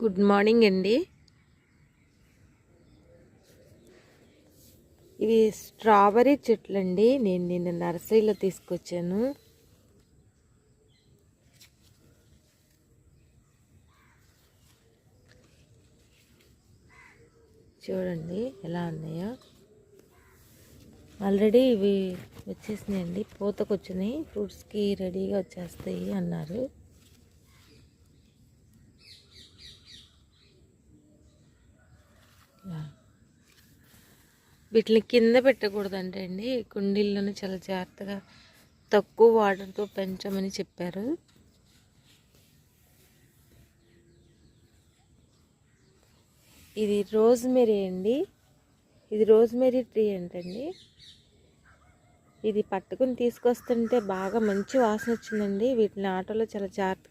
Good morning అండి. ఇవి strawberry చెట్లు అండి. నేను నిన్న నర్సరీలో తీసుకొచ్చాను. చూడండి ఎలా ఉన్నాయో. ఆల్రెడీ ఇవి వచ్చేసినాయండి, పూతకొచ్చినాయి. ఫ్రూట్స్కి రెడీగా వచ్చేస్తాయి అన్నారు. వీటిని కింద పెట్టకూడదంటే అండి, కుండీల్లోనే చాలా జాగ్రత్తగా తక్కువ వాటర్తో పెంచమని చెప్పారు. ఇది రోజ్మెరీ అండి. ఇది రోజ్మెరీ ట్రీ అంటండి. ఇది పట్టుకుని తీసుకొస్తుంటే బాగా మంచి వాసన వచ్చిందండి. వీటిని ఆటోలో చాలా జాగ్రత్తగా